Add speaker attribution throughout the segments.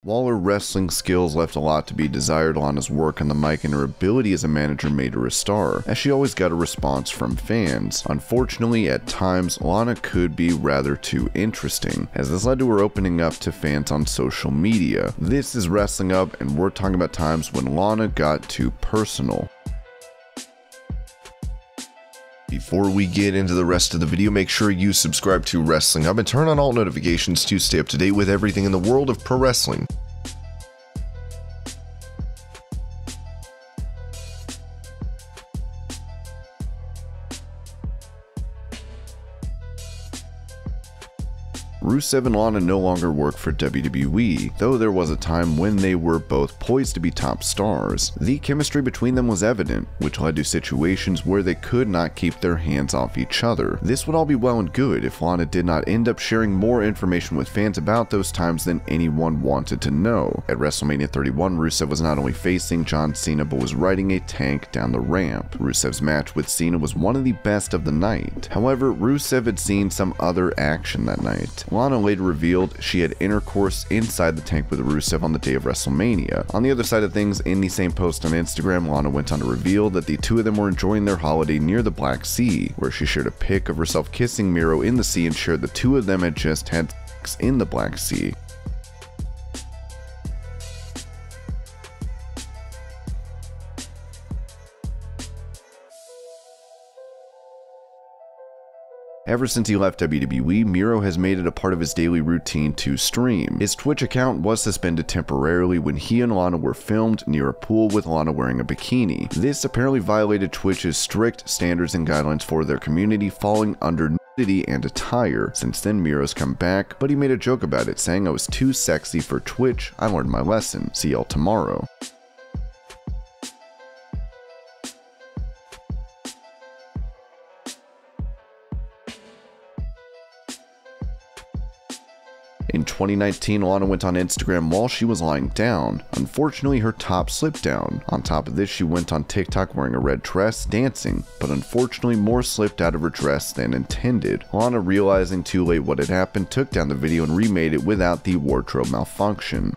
Speaker 1: While her wrestling skills left a lot to be desired, Lana's work on the mic and her ability as a manager made her a star, as she always got a response from fans. Unfortunately, at times, Lana could be rather too interesting, as this led to her opening up to fans on social media. This is Wrestling Up, and we're talking about times when Lana got too personal. Before we get into the rest of the video, make sure you subscribe to Wrestling Up and turn on all notifications to stay up to date with everything in the world of pro wrestling. Rusev and Lana no longer work for WWE, though there was a time when they were both poised to be top stars. The chemistry between them was evident, which led to situations where they could not keep their hands off each other. This would all be well and good if Lana did not end up sharing more information with fans about those times than anyone wanted to know. At WrestleMania 31, Rusev was not only facing John Cena but was riding a tank down the ramp. Rusev's match with Cena was one of the best of the night. However, Rusev had seen some other action that night. Lana later revealed she had intercourse inside the tank with Rusev on the day of WrestleMania. On the other side of things, in the same post on Instagram, Lana went on to reveal that the two of them were enjoying their holiday near the Black Sea, where she shared a pic of herself kissing Miro in the sea and shared the two of them had just had sex in the Black Sea. Ever since he left WWE, Miro has made it a part of his daily routine to stream. His Twitch account was suspended temporarily when he and Lana were filmed near a pool with Lana wearing a bikini. This apparently violated Twitch's strict standards and guidelines for their community, falling under nudity and attire. Since then, Miro's come back, but he made a joke about it, saying, "I was too sexy for Twitch. I learned my lesson. See y'all tomorrow." In 2019, Lana went on Instagram while she was lying down. Unfortunately, her top slipped down. On top of this, she went on TikTok wearing a red dress, dancing, but unfortunately more slipped out of her dress than intended. Lana, realizing too late what had happened, took down the video and remade it without the wardrobe malfunction.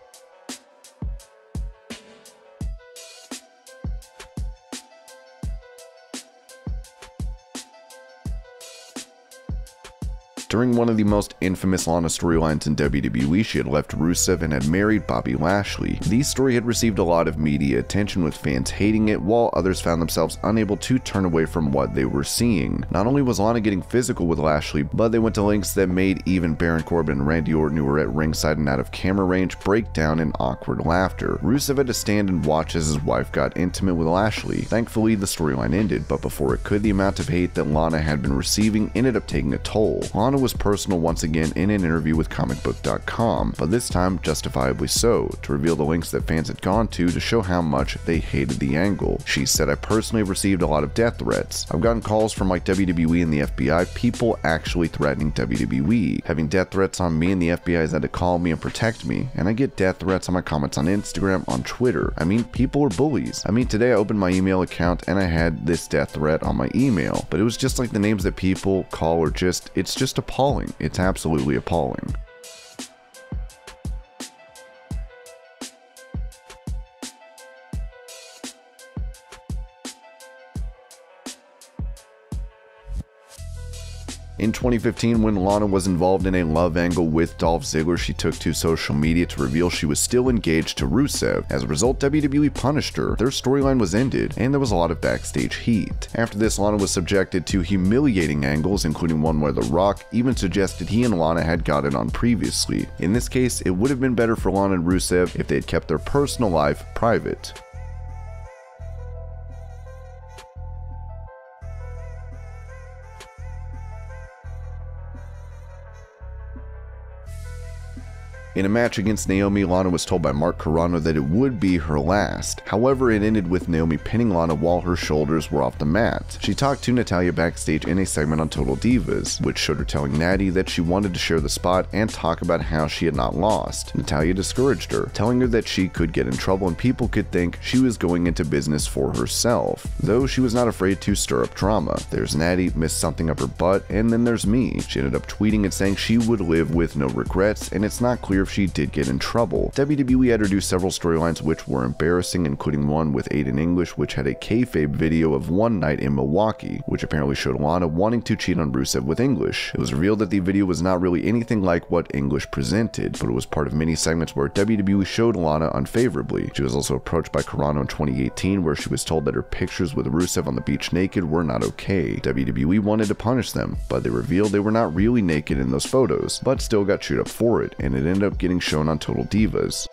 Speaker 1: During one of the most infamous Lana storylines in WWE, she had left Rusev and had married Bobby Lashley. The story had received a lot of media attention, with fans hating it, while others found themselves unable to turn away from what they were seeing. Not only was Lana getting physical with Lashley, but they went to lengths that made even Baron Corbin and Randy Orton, who were at ringside and out of camera range, break down in awkward laughter. Rusev had to stand and watch as his wife got intimate with Lashley. Thankfully, the storyline ended, but before it could, the amount of hate that Lana had been receiving ended up taking a toll. Lana was personal once again in an interview with comicbook.com, but this time justifiably so, to reveal the links that fans had gone to show how much they hated the angle. She said, "I personally have received a lot of death threats. I've gotten calls from like WWE and the FBI, people actually threatening WWE, having death threats on me, and the FBI has had to call me and protect me, and I get death threats on my comments on Instagram, on Twitter. I mean, people are bullies. I mean, today I opened my email account and I had this death threat on my email, but it was just like the names that people call are just, it's just appalling. It's absolutely appalling." In 2015, when Lana was involved in a love angle with Dolph Ziggler, she took to social media to reveal she was still engaged to Rusev. As a result, WWE punished her, their storyline was ended, and there was a lot of backstage heat. After this, Lana was subjected to humiliating angles, including one where The Rock even suggested he and Lana had gotten on previously. In this case, it would have been better for Lana and Rusev if they had kept their personal life private. In a match against Naomi, Lana was told by Mark Carrano that it would be her last. However, it ended with Naomi pinning Lana while her shoulders were off the mat. She talked to Natalya backstage in a segment on Total Divas, which showed her telling Natty that she wanted to share the spot and talk about how she had not lost. Natalya discouraged her, telling her that she could get in trouble and people could think she was going into business for herself, though she was not afraid to stir up drama. There's Natty, missed something up her butt, and then there's me. She ended up tweeting and saying she would live with no regrets, and it's not clear if she did get in trouble. WWE had her do several storylines which were embarrassing, including one with Aiden English, which had a kayfabe video of one night in Milwaukee, which apparently showed Lana wanting to cheat on Rusev with English. It was revealed that the video was not really anything like what English presented, but it was part of many segments where WWE showed Lana unfavorably. She was also approached by Carano in 2018, where she was told that her pictures with Rusev on the beach naked were not okay. WWE wanted to punish them, but they revealed they were not really naked in those photos, but still got chewed up for it, and it ended up getting shown on Total Divas.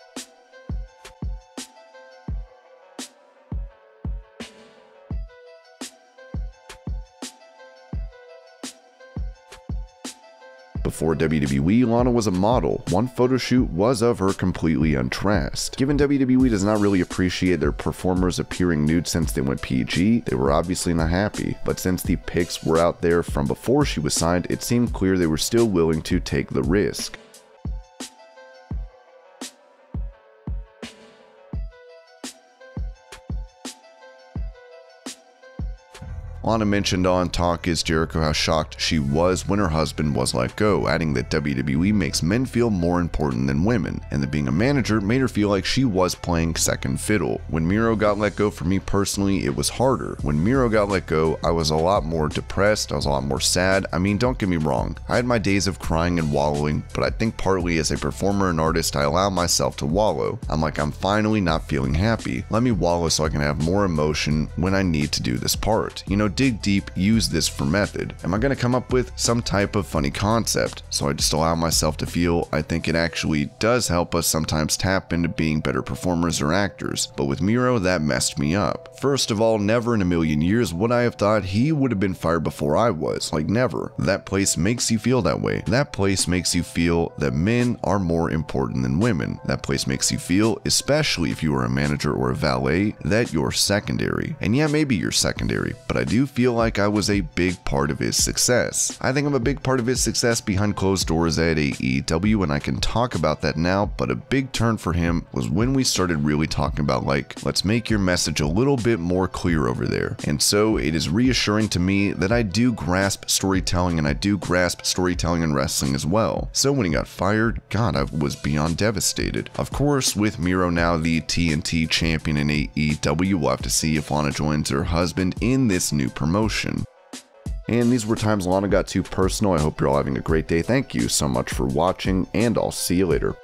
Speaker 1: Before WWE, Lana was a model. One photo shoot was of her completely undressed. Given WWE does not really appreciate their performers appearing nude since they went PG, they were obviously not happy. But since the pics were out there from before she was signed, it seemed clear they were still willing to take the risk. Lana mentioned on Talk Is Jericho how shocked she was when her husband was let go, adding that WWE makes men feel more important than women, and that being a manager made her feel like she was playing second fiddle. When Miro got let go, for me personally, it was harder. When Miro got let go, I was a lot more depressed, I was a lot more sad. I mean, don't get me wrong, I had my days of crying and wallowing, but I think partly as a performer and artist, I allow myself to wallow. I'm like, I'm finally not feeling happy. Let me wallow so I can have more emotion when I need to do this part. You know, dig deep, use this for method. Am I going to come up with some type of funny concept? So I just allow myself to feel. I think it actually does help us sometimes tap into being better performers or actors, but with Miro, that messed me up. First of all, never in a million years would I have thought he would have been fired before I was. Like, never. That place makes you feel that way. That place makes you feel that men are more important than women. That place makes you feel, especially if you are a manager or a valet, that you're secondary. And yeah, maybe you're secondary, but I do feel like I was a big part of his success. I think I'm a big part of his success behind closed doors at AEW, and I can talk about that now, but a big turn for him was when we started really talking about, like, let's make your message a little bit more clear over there. And so it is reassuring to me that I do grasp storytelling, and I do grasp storytelling in wrestling as well. So when he got fired, God, I was beyond devastated. Of course, with Miro now the TNT champion in AEW, we'll have to see if Lana joins her husband in this new promotion. And these were times Lana got too personal. I hope you're all having a great day. Thank you so much for watching, and I'll see you later.